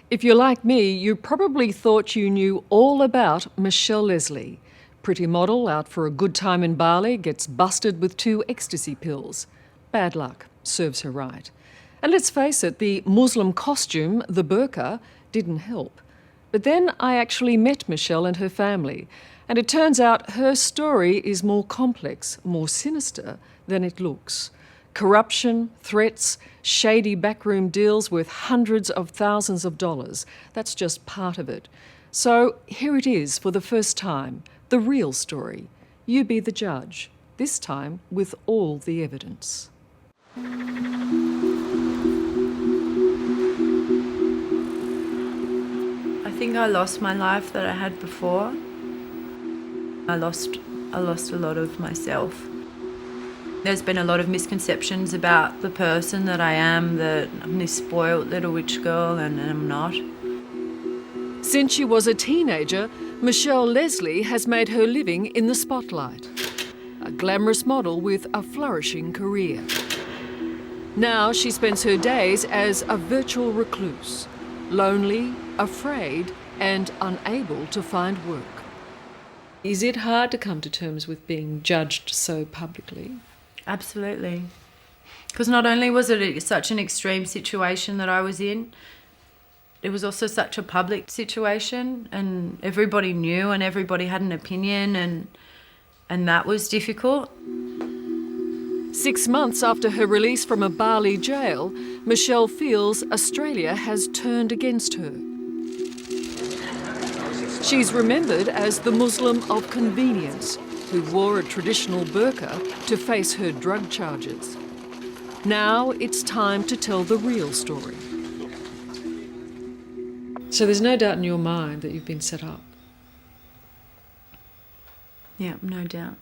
If you're like me, you probably thought you knew all about Michelle Leslie. Pretty model out for a good time in Bali gets busted with 2 ecstasy pills. Bad luck, serves her right. And let's face it, the Muslim costume, the burqa, didn't help. But then I actually met Michelle and her family, and it turns out her story is more complex, more sinister than it looks. Corruption, threats, shady backroom deals worth hundreds of thousands of dollars. That's just part of it. So here it is for the first time, the real story. You be the judge, this time with all the evidence. I think I lost my life that I had before. I lost a lot of myself. There's been a lot of misconceptions about the person that I am, that I'm this spoiled little rich girl, and I'm not. Since she was a teenager, Michelle Leslie has made her living in the spotlight. A glamorous model with a flourishing career. Now she spends her days as a virtual recluse, lonely, afraid, and unable to find work. Is it hard to come to terms with being judged so publicly? Absolutely. Because not only was it such an extreme situation that I was in, it was also such a public situation, and everybody knew and everybody had an opinion, and that was difficult. 6 months after her release from a Bali jail, Michelle feels Australia has turned against her. She's remembered as the Muslim of convenience, who wore a traditional burqa to face her drug charges. Now it's time to tell the real story. So there's no doubt in your mind that you've been set up? Yeah, no doubt.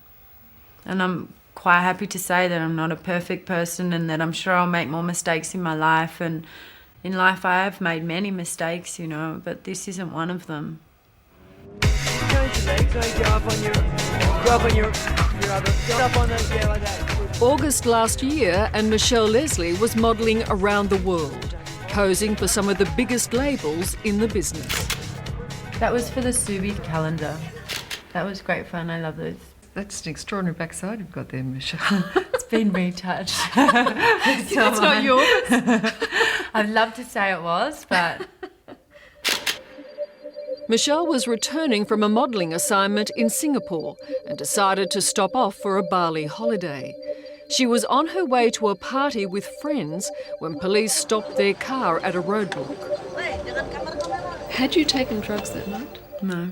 And I'm quite happy to say that I'm not a perfect person, and that I'm sure I'll make more mistakes in my life. And in life I have made many mistakes, you know, but this isn't one of them. August last year, and Michelle Leslie was modelling around the world, posing for some of the biggest labels in the business. That was for the Subi calendar. That was great fun. I love those. That's an extraordinary backside you've got there, Michelle. It's been retouched. It's not yours. I'd love to say it was, but... Michelle was returning from a modelling assignment in Singapore and decided to stop off for a Bali holiday. She was on her way to a party with friends when police stopped their car at a roadblock. Had you taken drugs that night? No.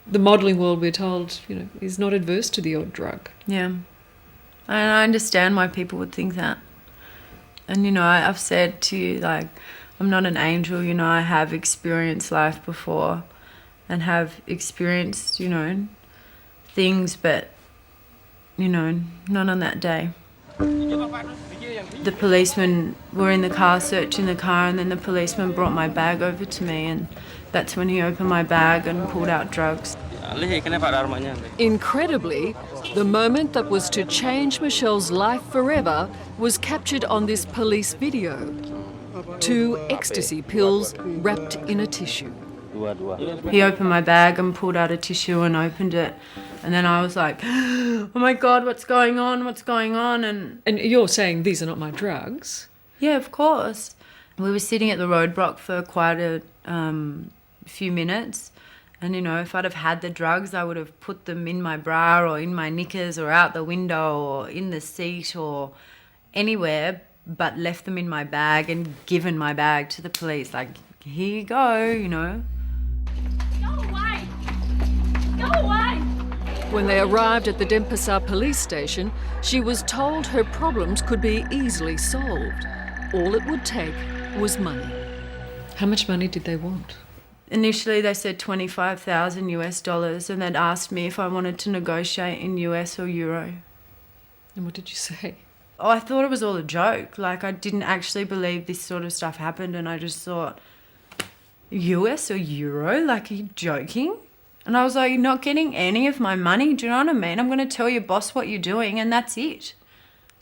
The modelling world, we're told, is not adverse to the odd drug. Yeah. And I understand why people would think that. And, I've said to you, I'm not an angel, I have experienced life before and have experienced, things, but, not on that day. The policemen were in the car searching the car, and then the policeman brought my bag over to me, and that's when he opened my bag and pulled out drugs. Incredibly, the moment that was to change Michelle's life forever was captured on this police video. 2 ecstasy pills wrapped in a tissue. He opened my bag and pulled out a tissue and opened it. And then I was like, oh my God, what's going on? What's going on? And you're saying these are not my drugs? Yeah, of course. We were sitting at the roadblock for quite a few minutes. And, if I'd have had the drugs, I would have put them in my bra or in my knickers or out the window or in the seat or anywhere, but left them in my bag and given my bag to the police. Here you go, Go away! Go away! When they arrived at the Denpasar police station, she was told her problems could be easily solved. All it would take was money. How much money did they want? Initially they said $25,000 US, and they'd asked me if I wanted to negotiate in US or Euro. And what did you say? Oh, I thought it was all a joke. I didn't actually believe this sort of stuff happened, and I just thought, US or Euro? Are you joking? And I was like, you're not getting any of my money, do you know what I mean? I'm going to tell your boss what you're doing, and that's it.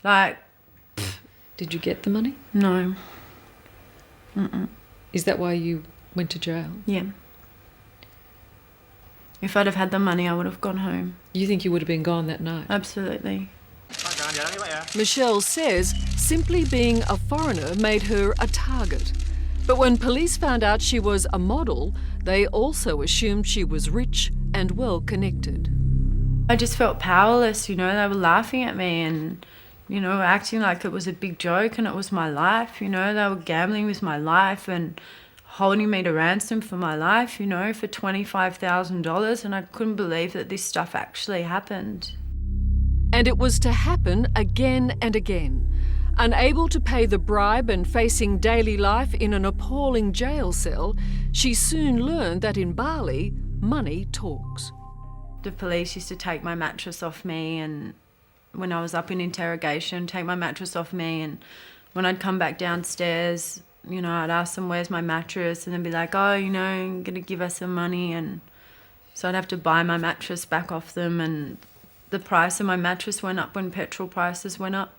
Did you get the money? No. Is that why you Went to jail. Yeah. If I'd have had the money, I would have gone home. You think you would have been gone that night? Absolutely. Michelle says simply being a foreigner made her a target. But when police found out she was a model, they also assumed she was rich and well connected. I just felt powerless, you know. They were laughing at me and, you know, acting like it was a big joke and it was my life, you know. They were gambling with my life and holding me to ransom for my life, you know, for $25,000, and I couldn't believe that this stuff actually happened. And it was to happen again and again. Unable to pay the bribe and facing daily life in an appalling jail cell, she soon learned that in Bali, money talks. The police used to take my mattress off me, and when I was up in interrogation, take my mattress off me, and when I'd come back downstairs, you know, I'd ask them, where's my mattress? And they'd be like, oh, you know, you're going to give us some money. And so I'd have to buy my mattress back off them, and the price of my mattress went up when petrol prices went up.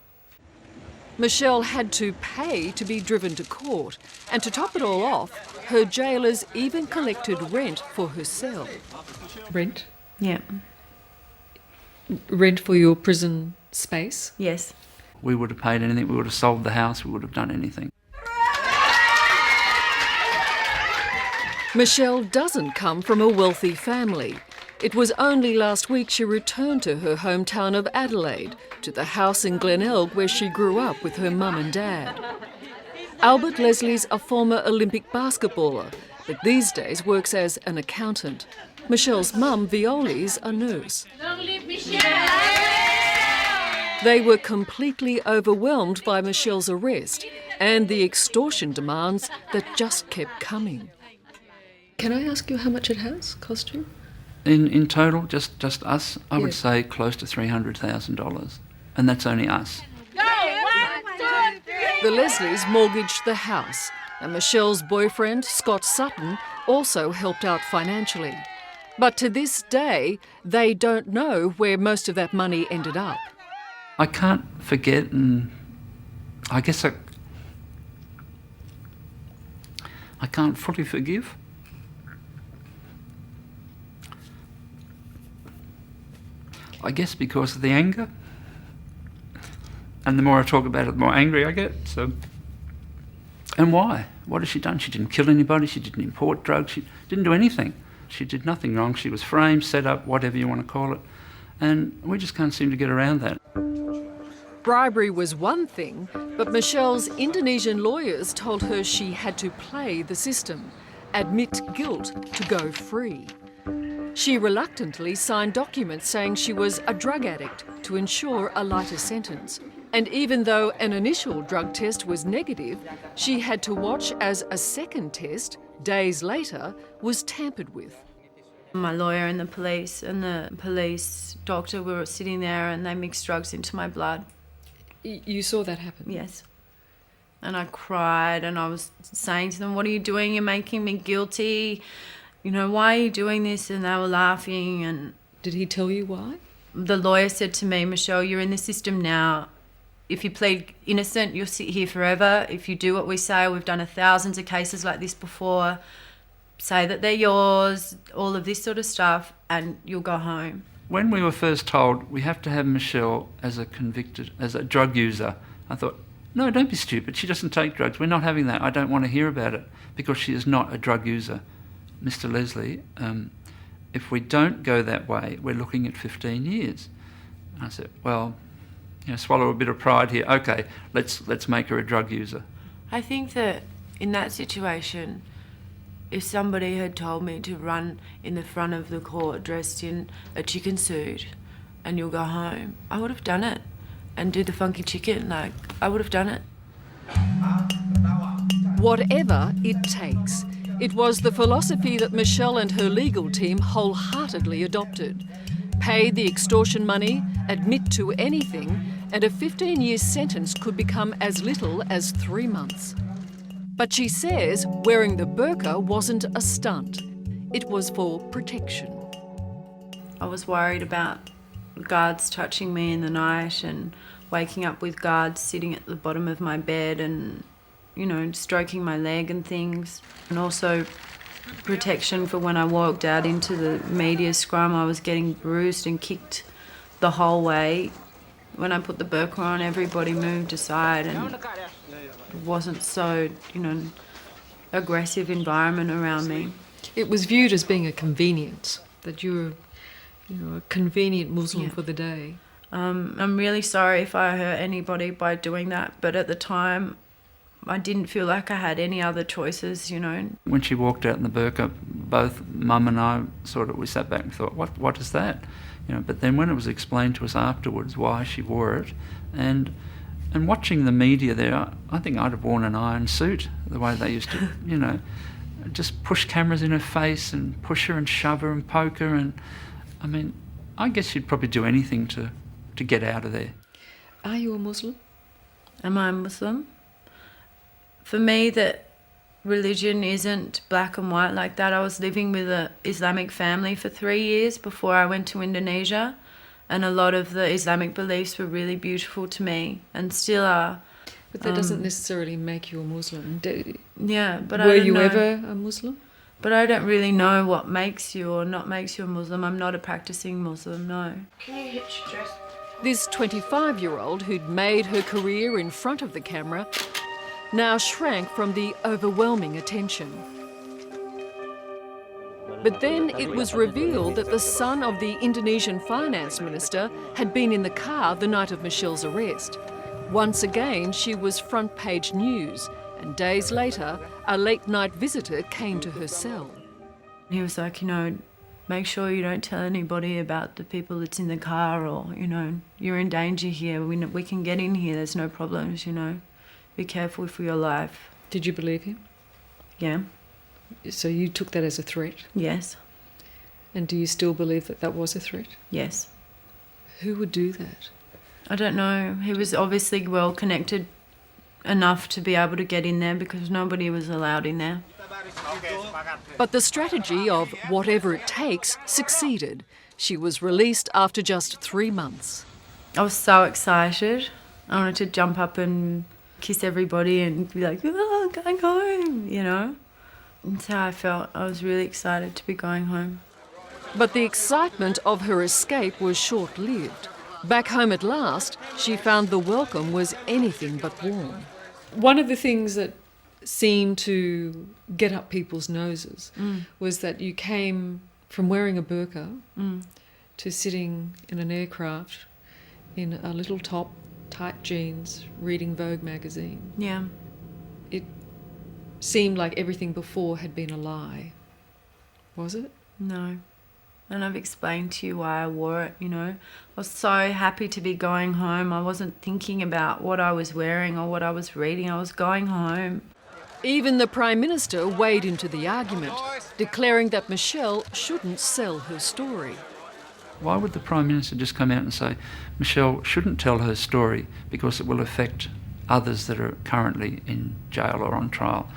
Michelle had to pay to be driven to court, and to top it all off, her jailers even collected rent for her cell. Rent? Yeah. Rent for your prison space? Yes. We would have paid anything. We would have sold the house. We would have done anything. Michelle doesn't come from a wealthy family. It was only last week she returned to her hometown of Adelaide, to the house in Glenelg where she grew up with her mum and dad. Albert Leslie's a former Olympic basketballer, but these days works as an accountant. Michelle's mum, Violi's a nurse. Don't leave Michelle! They were completely overwhelmed by Michelle's arrest and the extortion demands that just kept coming. Can I ask you how much it has cost you? In total, just us, I would Yes. say close to $300,000. And that's only us. Go! 1, 2, 3! The Leslies mortgaged the house, and Michelle's boyfriend, Scott Sutton, also helped out financially. But to this day, they don't know where most of that money ended up. I can't forget, and I guess I can't fully forgive. I guess because of the anger. And the more I talk about it, the more angry I get. So, and why? What has she done? She didn't kill anybody. She didn't import drugs. She didn't do anything. She did nothing wrong. She was framed, set up, whatever you want to call it. And we just can't seem to get around that. Bribery was one thing, but Michelle's Indonesian lawyers told her she had to play the system, admit guilt to go free. She reluctantly signed documents saying she was a drug addict to ensure a lighter sentence. And even though an initial drug test was negative, she had to watch as a second test, days later, was tampered with. My lawyer and the police doctor were sitting there and they mixed drugs into my blood. You saw that happen? Yes. And I cried and I was saying to them, what are you doing? You're making me guilty. You know, why are you doing this? And they were laughing. And Did he tell you why? the lawyer said to me, Michelle, you're in the system now. If you plead innocent, you'll sit here forever. If you do what we say, we've done thousands of cases like this before, say that they're yours, all of this sort of stuff, and you'll go home. When we were first told we have to have Michelle as a drug user, I thought, no, don't be stupid. She doesn't take drugs. We're not having that. I don't want to hear about it because she is not a drug user. Mr. Leslie, if we don't go that way, we're looking at 15 years. And I said, well, you know, swallow a bit of pride here. Okay, let's make her a drug user. I think that in that situation, if somebody had told me to run in the front of the court dressed in a chicken suit and you'll go home, I would have done it and do the funky chicken. Like, I would have done it. Whatever it takes. It was the philosophy that Michelle and her legal team wholeheartedly adopted. Pay the extortion money, admit to anything, and a 15-year sentence could become as little as 3 months. But she says wearing the burqa wasn't a stunt. It was for protection. I was worried about guards touching me in the night and waking up with guards sitting at the bottom of my bed and stroking my leg and things. And also protection for when I walked out into the media scrum. I was getting bruised and kicked the whole way. When I put the burqa on, everybody moved aside and it wasn't so, aggressive environment around me. It was viewed as being a convenience, that you were, a convenient Muslim for the day. I'm really sorry if I hurt anybody by doing that, but at the time I didn't feel like I had any other choices, When she walked out in the burqa, both Mum and I we sat back and thought, what is that? But then when it was explained to us afterwards why she wore it, and watching the media there, I think I'd have worn an iron suit, the way they used to, just push cameras in her face and push her and shove her and poke her, and I guess she'd probably do anything to get out of there. Are you a Muslim? Am I a Muslim? For me, that religion isn't black and white like that. I was living with an Islamic family for 3 years before I went to Indonesia, and a lot of the Islamic beliefs were really beautiful to me and still are. But that doesn't necessarily make you a Muslim. Yeah, but Were you ever a Muslim? But I don't really know what makes you or not makes you a Muslim. I'm not a practicing Muslim, no. Can you hitch your dress? This 25-year-old who'd made her career in front of the camera now shrank from the overwhelming attention. But then it was revealed that the son of the Indonesian finance minister had been in the car the night of Michelle's arrest. Once again, she was front-page news, and days later, a late-night visitor came to her cell. He was like, make sure you don't tell anybody about the people that's in the car, or, you're in danger here. We can get in here, there's no problems, Be careful for your life. Did you believe him? Yeah. So you took that as a threat? Yes. And do you still believe that that was a threat? Yes. Who would do that? I don't know. He was obviously well connected enough to be able to get in there because nobody was allowed in there. But the strategy of whatever it takes succeeded. She was released after just 3 months. I was so excited. I wanted to jump up and kiss everybody and be like, oh, going home, That's how I felt. I was really excited to be going home. But the excitement of her escape was short-lived. Back home at last, she found the welcome was anything but warm. One of the things that seemed to get up people's noses was that you came from wearing a burqa to sitting in an aircraft in a little top, tight jeans, reading Vogue magazine. Yeah. It seemed like everything before had been a lie. Was it? No. And I've explained to you why I wore it, I was so happy to be going home. I wasn't thinking about what I was wearing or what I was reading. I was going home. Even the Prime Minister weighed into the argument, declaring that Michelle shouldn't sell her story. Why would the Prime Minister just come out and say Michelle shouldn't tell her story because it will affect others that are currently in jail or on trial?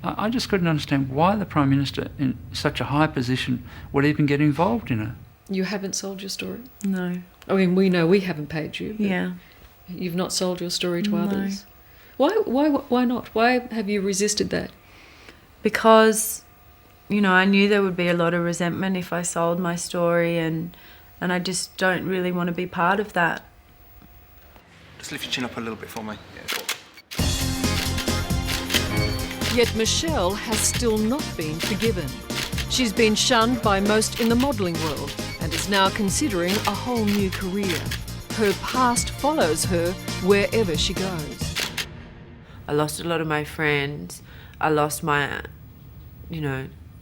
I just couldn't understand why the Prime Minister in such a high position would even get involved in it. You haven't sold your story? No. We know we haven't paid you. But Yeah. You've not sold your story to No. others. Why not? Why have you resisted that? Because, I knew there would be a lot of resentment if I sold my story, and I just don't really want to be part of that. Just lift your chin up a little bit for me. Yet Michelle has still not been forgiven. She's been shunned by most in the modelling world and is now considering a whole new career. Her past follows her wherever she goes. I lost a lot of my friends. I lost my,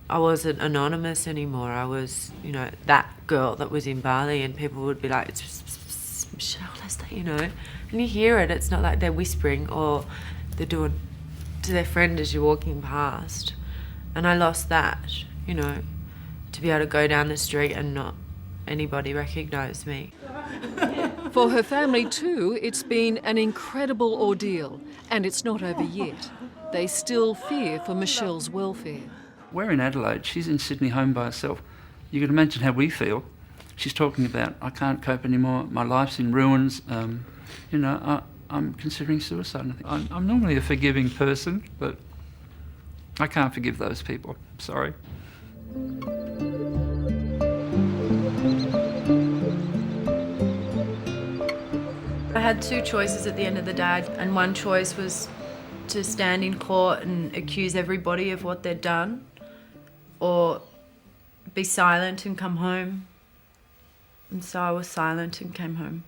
I wasn't anonymous anymore. I was, that girl that was in Bali, and people would be like, it's Michelle Leslie, And you hear it, it's not like they're whispering or they're doing to their friend as you're walking past. And I lost that, to be able to go down the street and not anybody recognise me. For her family too, it's been an incredible ordeal, and it's not over yet. They still fear for Michelle's welfare. We're in Adelaide, she's in Sydney home by herself. You can imagine how we feel. She's talking about, I can't cope anymore, my life's in ruins. I'm considering suicide. I'm normally a forgiving person, but I can't forgive those people. Sorry. I had two choices at the end of the day, and one choice was to stand in court and accuse everybody of what they'd done, or be silent and come home. And so I was silent and came home.